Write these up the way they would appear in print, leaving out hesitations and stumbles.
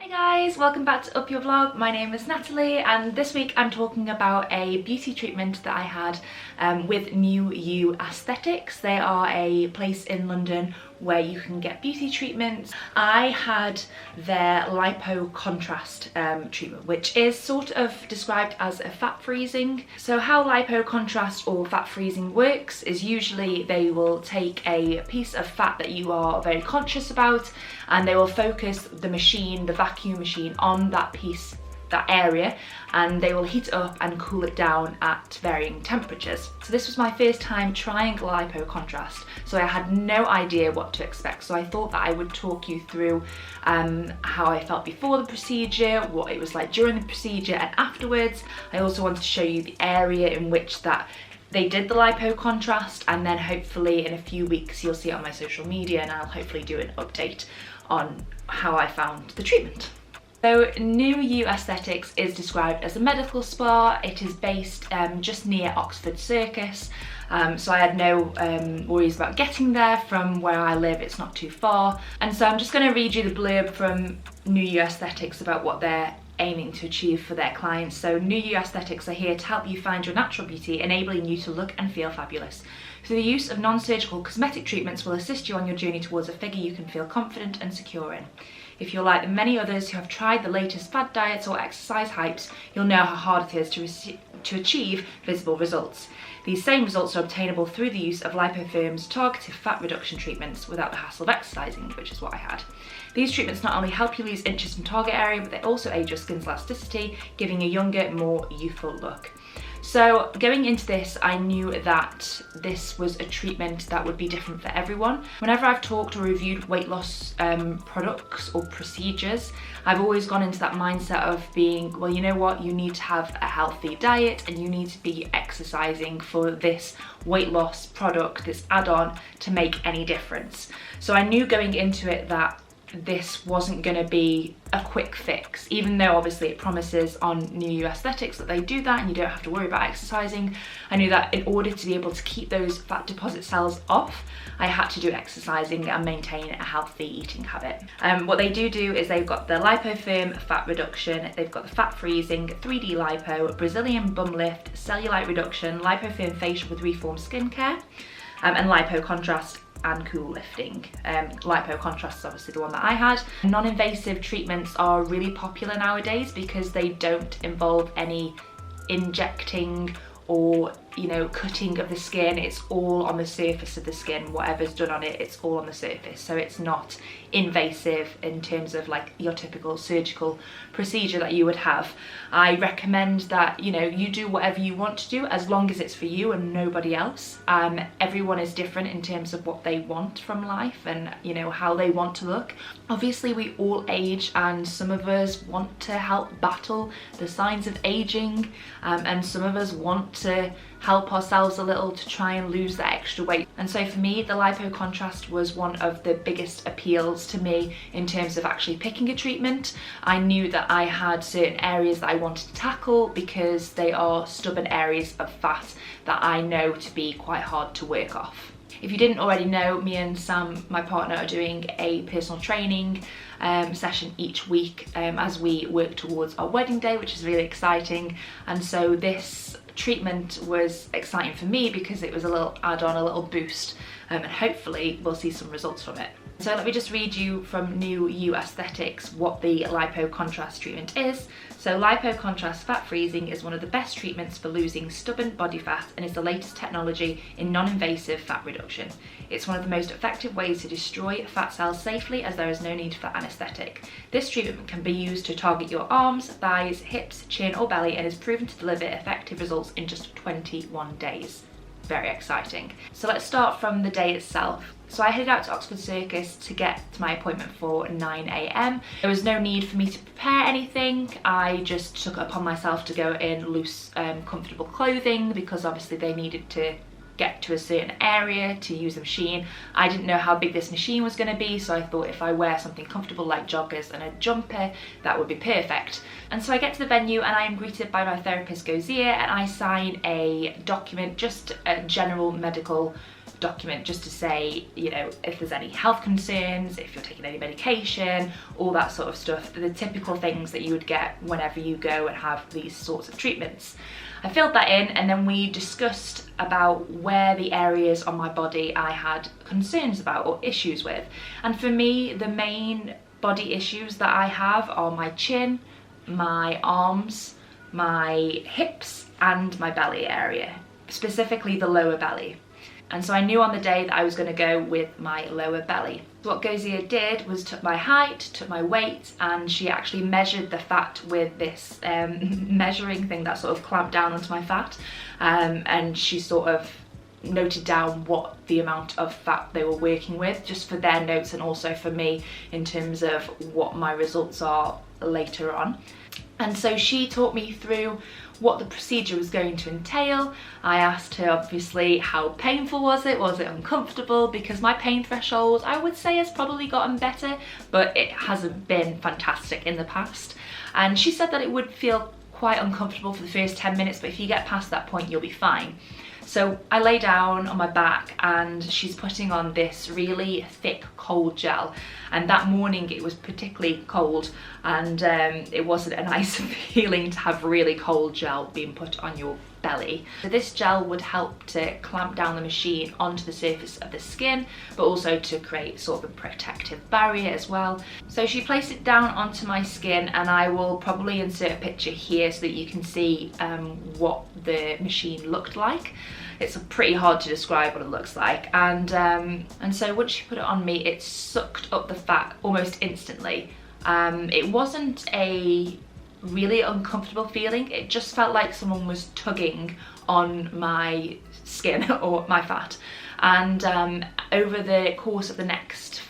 Hi guys, welcome back to Up Your Vlog. My name is Natalie and this week I'm talking about a beauty treatment that I had with New You Aesthetics. They are a place in London where you can get beauty treatments. I had their Lipocontrast treatment, which is sort of described as a fat freezing. So how Lipocontrast or fat freezing works is usually they will take a piece of fat that you are very conscious about and they will focus the machine, the vacuum machine, on that piece, that area, and they will heat it up and cool it down at varying temperatures. So this was my first time trying Lipocontrast, so I had no idea what to expect. So I thought that I would talk you through how I felt before the procedure, what it was like during the procedure and afterwards. I also wanted to show you the area in which that they did the Lipocontrast, and then hopefully in a few weeks you'll see it on my social media and I'll hopefully do an update on how I found the treatment. So New You Aesthetics is described as a medical spa. It is based just near Oxford Circus, so I had no worries about getting there from where I live. It's not too far, and so I'm just going to read you the blurb from New You Aesthetics about what they're aiming to achieve for their clients. So New You Aesthetics are here to help you find your natural beauty, enabling you to look and feel fabulous. Through the use of non-surgical cosmetic treatments will assist you on your journey towards a figure you can feel confident and secure in. If you're like the many others who have tried the latest fad diets or exercise hypes, you'll know how hard it is to achieve visible results. These same results are obtainable through the use of Lipofirm's targeted fat reduction treatments without the hassle of exercising, which is what I had. These treatments not only help you lose inches from target area, but they also aid your skin's elasticity, giving a younger, more youthful look. So going into this, I knew that this was a treatment that would be different for everyone. Whenever I've talked or reviewed weight loss products or procedures, I've always gone into that mindset of being, well, you know what, you need to have a healthy diet and you need to be exercising for this weight loss product, this add-on, to make any difference. So I knew going into it that this wasn't going to be a quick fix, even though obviously it promises on New You Aesthetics that they do that and you don't have to worry about exercising. I knew that in order to be able to keep those fat deposit cells off, I had to do exercising and maintain a healthy eating habit. What they do is they've got the Lipofirm fat reduction, they've got the fat freezing, 3D lipo, Brazilian bum lift, cellulite reduction, Lipofirm facial with reformed skincare, and Lipocontrast and cool lifting. Lipocontrast is obviously the one that I had. Non-invasive treatments are really popular nowadays because they don't involve any injecting or, you know, cutting of the skin. It's all on the surface of the skin. Whatever's done on it, it's all on the surface. So it's not invasive in terms of like your typical surgical procedure that you would have. I recommend that, you know, you do whatever you want to do as long as it's for you and nobody else. Everyone is different in terms of what they want from life and, you know, how they want to look. Obviously we all age and some of us want to help battle the signs of aging, and some of us want to help ourselves a little to try and lose that extra weight. And so for me, the Lipocontrast was one of the biggest appeals to me in terms of actually picking a treatment. I knew that I had certain areas that I wanted to tackle because they are stubborn areas of fat that I know to be quite hard to work off. If you didn't already know, me and Sam, my partner, are doing a personal training session each week as we work towards our wedding day, which is really exciting. And so this treatment was exciting for me because it was a little add-on, a little boost, and hopefully we'll see some results from it. So let me just read you from New You Aesthetics what the Lipocontrast treatment is. So Lipocontrast fat freezing is one of the best treatments for losing stubborn body fat and is the latest technology in non-invasive fat reduction. It's one of the most effective ways to destroy fat cells safely, as there is no need for anaesthetic. This treatment can be used to target your arms, thighs, hips, chin or belly and is proven to deliver effective results in just 21 days. Very exciting. So let's start from the day itself. So I headed out to Oxford Circus to get to my appointment for 9 AM. There was no need for me to prepare anything. I just took it upon myself to go in loose, comfortable clothing because obviously they needed to get to a certain area to use the machine. I didn't know how big this machine was going to be, so I thought if I wear something comfortable like joggers and a jumper, that would be perfect. And so I get to the venue and I am greeted by my therapist Gozia and I sign a document, just a general medical document just to say, you know, if there's any health concerns, if you're taking any medication, all that sort of stuff, the typical things that you would get whenever you go and have these sorts of treatments. I filled that in, and then we discussed about where the areas on my body I had concerns about or issues with. And for me, the main body issues that I have are my chin, my arms, my hips, and my belly area, specifically the lower belly. And so I knew on the day that I was going to go with my lower belly. What Gozia did was took my height, took my weight, and she actually measured the fat with this measuring thing that sort of clamped down onto my fat, and she sort of noted down what the amount of fat they were working with, just for their notes and also for me in terms of what my results are later on. And so she taught me through what the procedure was going to entail. I asked her obviously how painful was it uncomfortable, because my pain threshold I would say has probably gotten better, but it hasn't been fantastic in the past. And she said that it would feel quite uncomfortable for the first 10 minutes, but if you get past that point you'll be fine. So I lay down on my back and she's putting on this really thick cold gel, and that morning it was particularly cold, and it wasn't a nice feeling to have really cold gel being put on your belly. So this gel would help to clamp down the machine onto the surface of the skin, but also to create sort of a protective barrier as well. So she placed it down onto my skin, and I will probably insert a picture here so that you can see what the machine looked like. It's pretty hard to describe what it looks like, and so once she put it on me, it sucked up the fat almost instantly. It wasn't a really uncomfortable feeling, it just felt like someone was tugging on my skin or my fat, and over the course of the next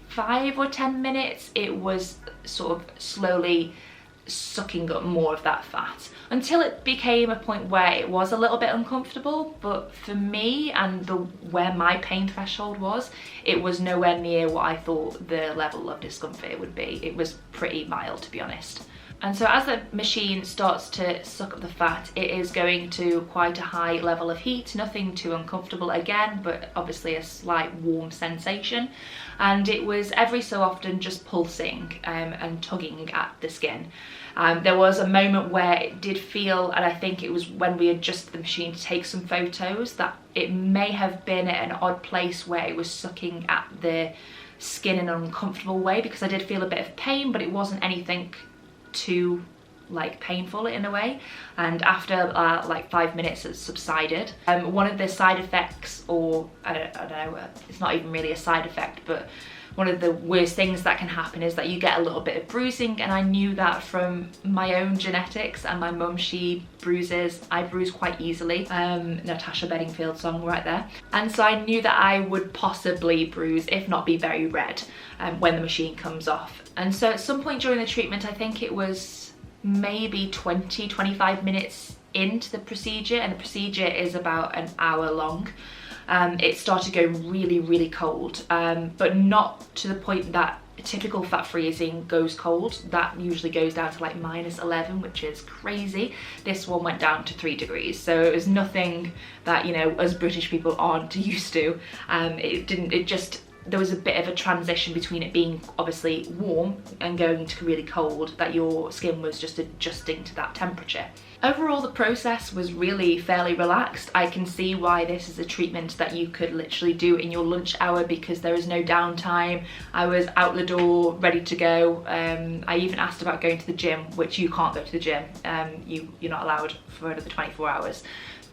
5 or 10 minutes it was sort of slowly sucking up more of that fat, until it became a point where it was a little bit uncomfortable. But for me and where my pain threshold was, it was nowhere near what I thought the level of discomfort would be. It was pretty mild, to be honest. And so as the machine starts to suck up the fat, it is going to quite a high level of heat, nothing too uncomfortable again, but obviously a slight warm sensation. And it was every so often just pulsing and tugging at the skin. There was a moment where it did feel, and I think it was when we adjusted the machine to take some photos, that it may have been at an odd place where it was sucking at the skin in an uncomfortable way, because I did feel a bit of pain, but it wasn't anything too like painful in a way. And after like 5 minutes it subsided. One of the side effects, or I don't know, it's not even really a side effect, but one of the worst things that can happen is that you get a little bit of bruising, and I knew that from my own genetics, and my mum, she bruises, I bruise quite easily. Natasha Bedingfield song right there. And so I knew that I would possibly bruise, if not be very red, when the machine comes off. And so at some point during the treatment, I think it was maybe 20-25 minutes into the procedure, and the procedure is about an hour long, it started going really cold, but not to the point that typical fat freezing goes cold. That usually goes down to like -11, which is crazy. This one went down to 3 degrees, so it was nothing that, you know, us British people aren't used to. There was a bit of a transition between it being obviously warm and going to really cold, that your skin was just adjusting to that temperature. Overall, the process was really fairly relaxed. I can see why this is a treatment that you could literally do in your lunch hour, because there is no downtime. I was out the door, ready to go. I even asked about going to the gym, which you can't go to the gym. You're not allowed for another 24 hours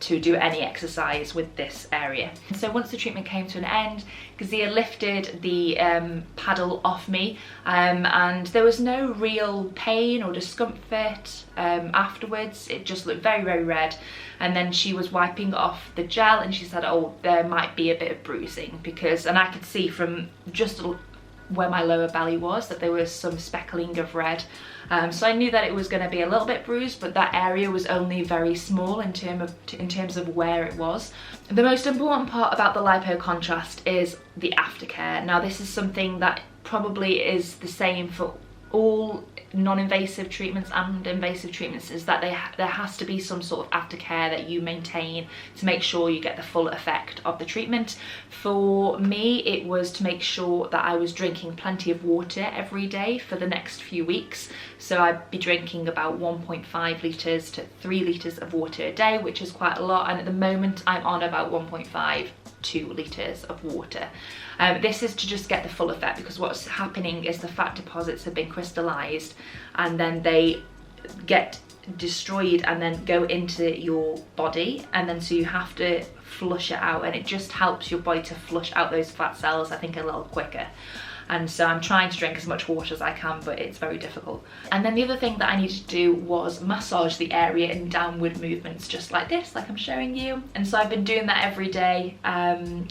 to do any exercise with this area. So once the treatment came to an end, Gozia lifted the paddle off me, and there was no real pain or discomfort afterwards. It just looked very red, and then she was wiping off the gel, and she said, oh, there might be a bit of bruising, because, and I could see from just where my lower belly was that there was some speckling of red. So I knew that it was going to be a little bit bruised, but that area was only very small in terms of where it was. The most important part about the Lipocontrast is the aftercare. Now this is something that probably is the same for all non-invasive treatments and invasive treatments is that there has to be some sort of aftercare that you maintain to make sure you get the full effect of the treatment. For me, it was to make sure that I was drinking plenty of water every day for the next few weeks. So I'd be drinking about 1.5 litres to 3 litres of water a day, which is quite a lot, and at the moment I'm on about 1.5 2 litres of water. This is to just get the full effect, because what's happening is the fat deposits have been crystallized and then they get destroyed and then go into your body, and then so you have to flush it out, and it just helps your body to flush out those fat cells, I think, a little quicker. And so I'm trying to drink as much water as I can, but it's very difficult. And then the other thing that I needed to do was massage the area in downward movements, just like this, like I'm showing you. And so I've been doing that every day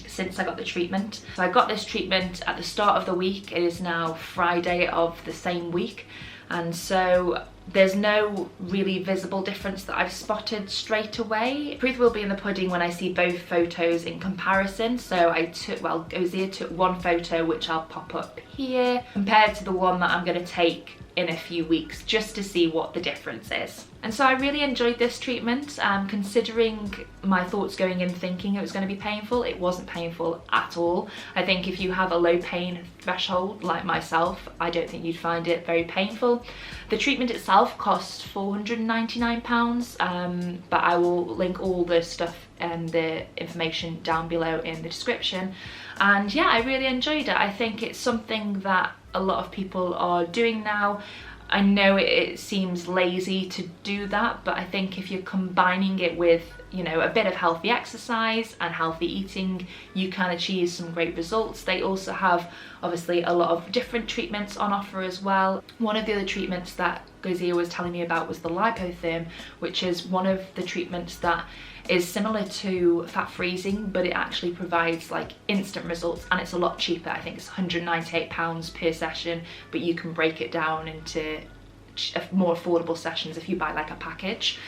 since I got the treatment. So I got this treatment at the start of the week. It is now Friday of the same week. And so there's no really visible difference that I've spotted straight away. Proof will be in the pudding when I see both photos in comparison. So Ozia took one photo, which I'll pop up here, compared to the one that I'm going to take in a few weeks, just to see what the difference is. And so I really enjoyed this treatment. Considering my thoughts going in thinking it was going to be painful, it wasn't painful at all. I think if you have a low pain threshold like myself, I don't think you'd find it very painful. The treatment itself cost £499, but I will link all the stuff and the information down below in the description. And yeah, I really enjoyed it. I think it's something that a lot of people are doing now. I know it seems lazy to do that, but I think if you're combining it with, you know, a bit of healthy exercise and healthy eating, you can achieve some great results. They also have obviously a lot of different treatments on offer as well. One of the other treatments that Ozia was telling me about was the Lipotherm, which is one of the treatments that is similar to fat freezing, but it actually provides like instant results, and it's a lot cheaper. I think it's £198 per session, but you can break it down into more affordable sessions if you buy like a package.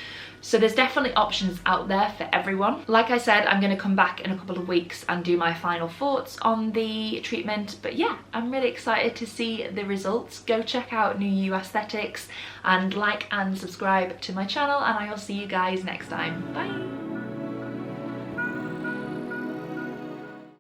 So there's definitely options out there for everyone. Like I said, I'm going to come back in a couple of weeks and do my final thoughts on the treatment. But yeah, I'm really excited to see the results. Go check out New You Aesthetics and like and subscribe to my channel, and I will see you guys next time. Bye!